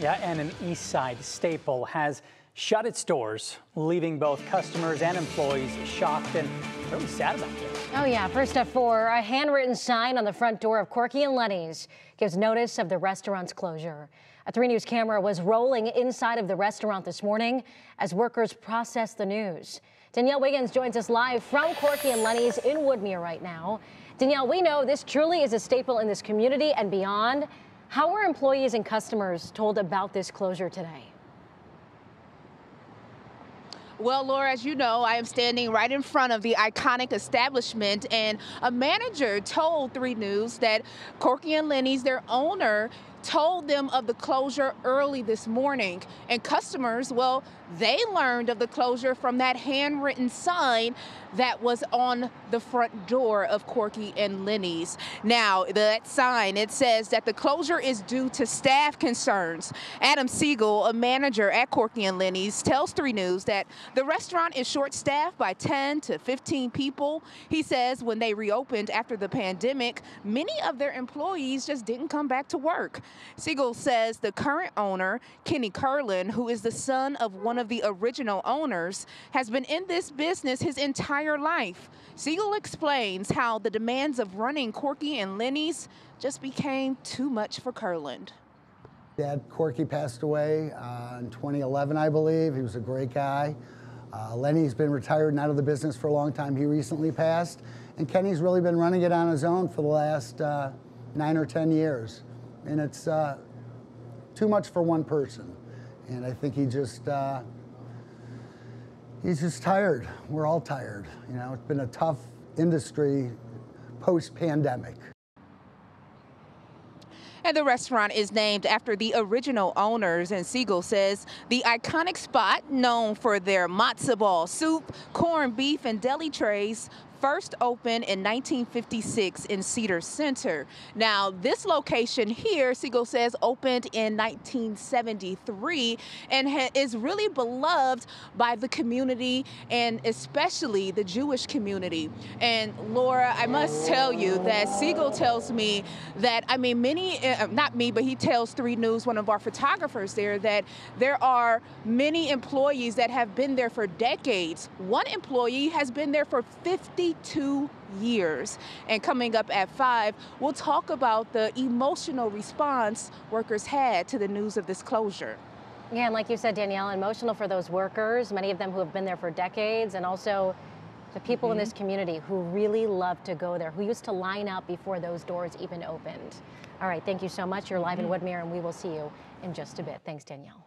Yeah, and an East Side staple has shut its doors, leaving both customers and employees shocked and really sad about this. Oh yeah, first at 4, a handwritten sign on the front door of Corky and Lenny's gives notice of the restaurant's closure. A 3 News camera was rolling inside of the restaurant this morning as workers processed the news. Danielle Wiggins joins us live from Corky and Lenny's in Woodmere right now. Danielle, we know this truly is a staple in this community and beyond. How were employees and customers told about this closure today? Well, Laura, as you know, I am standing right in front of the iconic establishment, and a manager told 3 News that Corky and Lenny's, their owner, told them of the closure early this morning. And customers, well, they learned of the closure from that handwritten sign that was on the front door of Corky and Lenny's. Now, that sign, it says that the closure is due to staff concerns. Adam Siegel, a manager at Corky and Lenny's, tells 3 News that the restaurant is short-staffed by 10 to 15 people. He says when they reopened after the pandemic, many of their employees just didn't come back to work. Siegel says the current owner, Kenny Curlin, who is the son of one of the original owners, has been in this business his entire life. Siegel explains how the demands of running Corky and Lenny's just became too much for Curlin. Dad, Corky, passed away in 2011, I believe. He was a great guy. Lenny's been retired and out of the business for a long time. He recently passed. And Kenny's really been running it on his own for the last 9 or 10 years. And it's too much for one person. And I think he's just tired. We're all tired. You know, it's been a tough industry post-pandemic. And the restaurant is named after the original owners, and Siegel says the iconic spot, known for their matzo ball soup, corned beef, and deli trays, first opened in 1956 in Cedar Center. Now, this location here, Siegel says, opened in 1973 and is really beloved by the community and especially the Jewish community. And Laura, I must tell you that Siegel tells me that, I mean, many, not me, but he tells 3 News, one of our photographers there, that there are many employees that have been there for decades. One employee has been there for 52 years. And coming up at 5, we'll talk about the emotional response workers had to the news of this closure. Yeah, and like you said, Danielle, emotional for those workers, many of them who have been there for decades, and also the people in this community who really love to go there, who used to line up before those doors even opened. All right, thank you so much. You're live in Woodmere, and we will see you in just a bit. Thanks, Danielle.